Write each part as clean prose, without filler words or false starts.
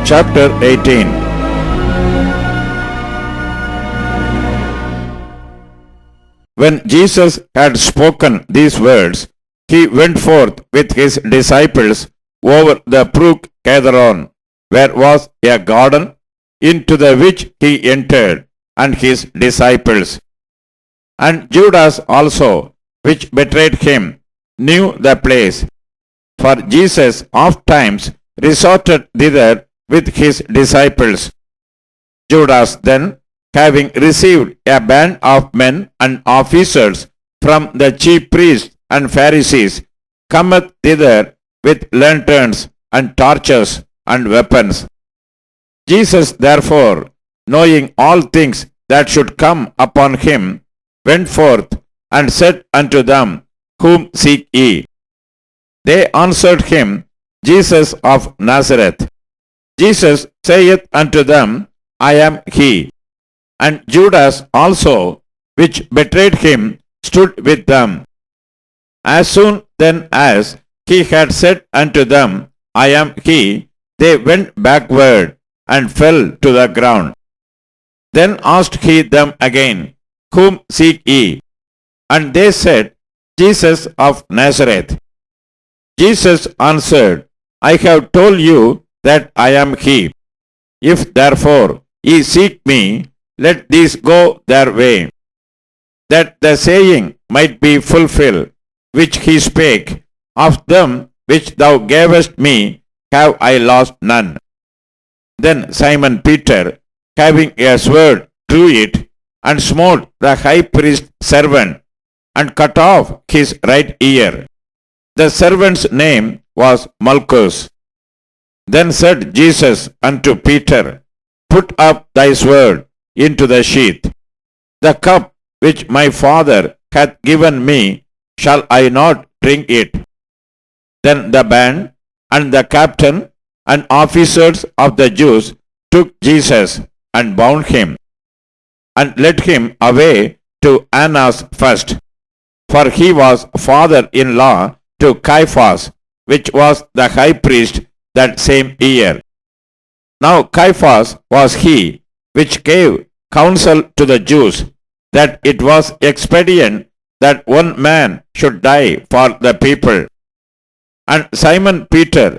Chapter 18. When Jesus had spoken these words, he went forth with his disciples over the brook Kedron, where was a garden, into the which he entered, and his disciples. And Judas also, which betrayed him, knew the place, for Jesus ofttimes resorted thither with his disciples. Judas then, having received a band of men and officers from the chief priests and Pharisees, cometh thither with lanterns and torches and weapons. Jesus therefore, knowing all things that should come upon him, went forth and said unto them, Whom seek ye? They answered him, Jesus of Nazareth. Jesus saith unto them, I am he. And Judas also, which betrayed him, stood with them. As soon then as he had said unto them, I am he, they went backward and fell to the ground. Then asked he them again, Whom seek ye? And they said, Jesus of Nazareth. Jesus answered, I have told you that I am he. If therefore ye seek me, let these go their way, that the saying might be fulfilled, which he spake, Of them which thou gavest me have I lost none. Then Simon Peter, having a sword, drew it, and smote the high priest's servant, and cut off his right ear. The servant's name was Malchus. Then said Jesus unto Peter, Put up thy sword into the sheath. The cup which my Father hath given me, shall I not drink it? Then the band and the captain and officers of the Jews took Jesus and bound him, and led him away to Annas first, for he was father-in-law to Caiaphas, which was the high priest that same year. Now Caiaphas was he which gave counsel to the Jews, that it was expedient that one man should die for the people. And Simon Peter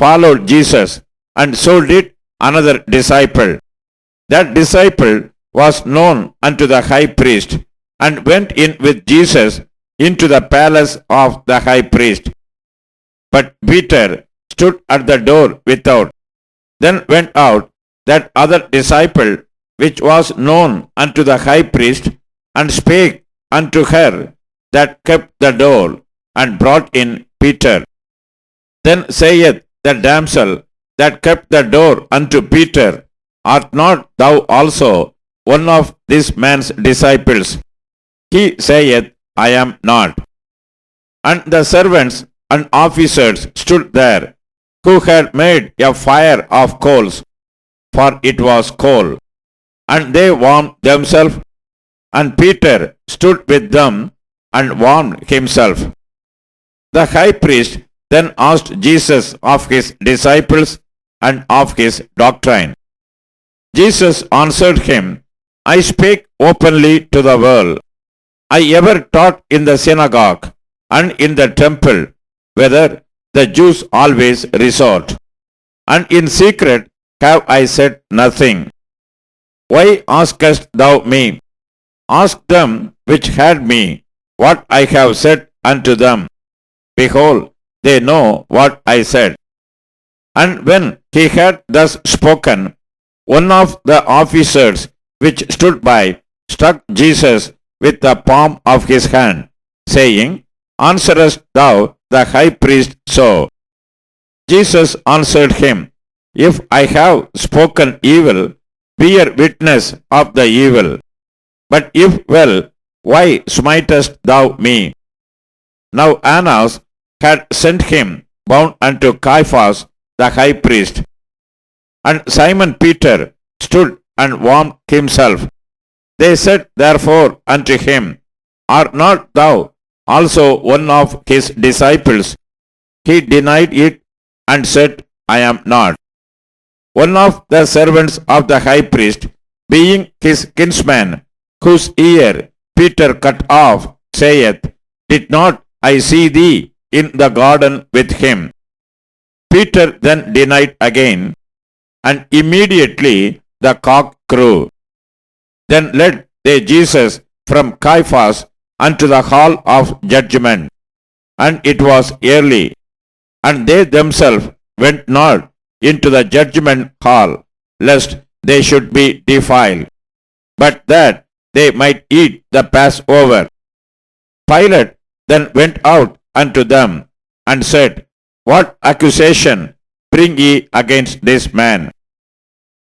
followed Jesus, and so did another disciple. That disciple was known unto the high priest, and went in with Jesus into the palace of the high priest. But Peter stood at the door without. Then went out that other disciple, which was known unto the high priest, and spake unto her that kept the door, and brought in Peter. Then saith the damsel that kept the door unto Peter, Art not thou also one of this man's disciples? He saith, I am not. And the servants and officers stood there, who had made a fire of coals, for it was cold, and they warmed themselves, and Peter stood with them and warmed himself. The high priest then asked Jesus of his disciples and of his doctrine. Jesus answered him, I spake openly to the world. I ever taught in the synagogue and in the temple, whither the Jews always resort, and in secret have I said nothing. Why askest thou me? Ask them which had me what I have said unto them. Behold, they know what I said. And when he had thus spoken, one of the officers which stood by struck Jesus with the palm of his hand, saying, Answerest thou the high priest so? Jesus answered him, If I have spoken evil, bear witness of the evil. But if well, why smitest thou me? Now Annas had sent him bound unto Caiaphas the high priest. And Simon Peter stood and warmed himself. They said therefore unto him, Art not thou also one of his disciples? He denied it and said, I am not. one of the servants of the high priest, being his kinsman, whose ear Peter cut off, saith, Did not I see thee in the garden with him? Peter then denied again, and immediately the cock crew. Then led they Jesus from Caiaphas unto the hall of judgment, and it was early, and they themselves went not into the judgment hall, lest they should be defiled, but that they might eat the Passover. Pilate then went out unto them, and said, What accusation bring ye against this man?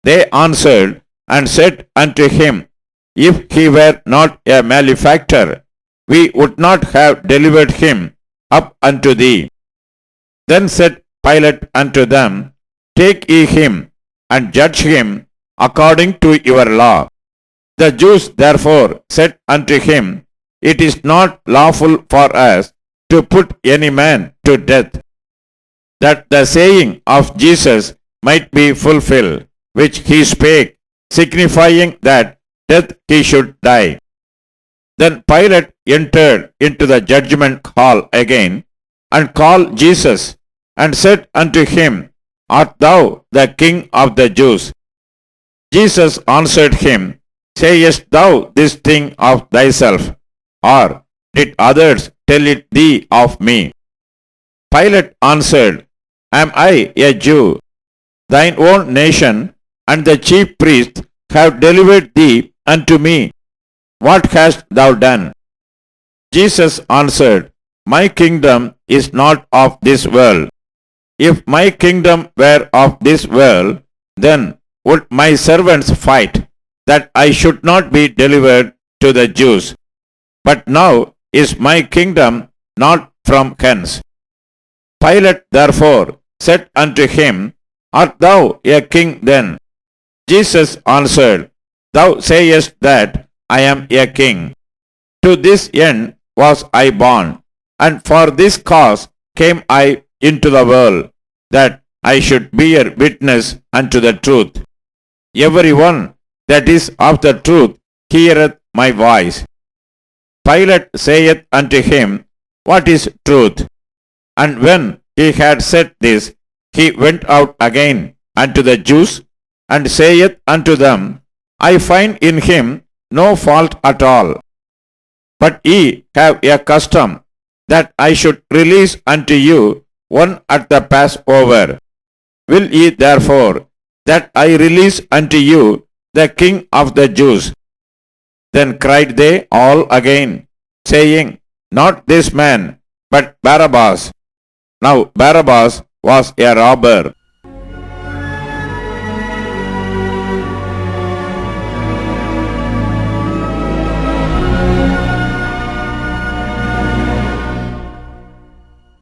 They answered and said unto him, If he were not a malefactor, we would not have delivered him up unto thee. Then said Pilate unto them, Take ye him, and judge him according to your law. The Jews therefore said unto him, It is not lawful for us to put any man to death, that the saying of Jesus might be fulfilled, which he spake, signifying that death he should die. Then Pilate entered into the judgment hall again, and called Jesus, and said unto him, Art thou the King of the Jews? Jesus answered him, Sayest thou this thing of thyself, or did others tell it thee of me? Pilate answered, Am I a Jew? Thine own nation and the chief priests have delivered thee unto me. What hast thou done? Jesus answered, My kingdom is not of this world. If my kingdom were of this world, then would my servants fight, that I should not be delivered to the Jews. But now is my kingdom not from hence. Pilate therefore said unto him, Art thou a king then? Jesus answered, Thou sayest that I am a king. To this end was I born, and for this cause came I into the world, that I should bear witness unto the truth. Every one that is of the truth heareth my voice. Pilate saith unto him, What is truth? And when he had said this, he went out again unto the Jews, and saith unto them, I find in him no fault at all. But ye have a custom that I should release unto you one at the Passover. Will ye therefore that I release unto you the King of the Jews? Then cried they all again, saying, Not this man, but Barabbas. Now Barabbas was a robber.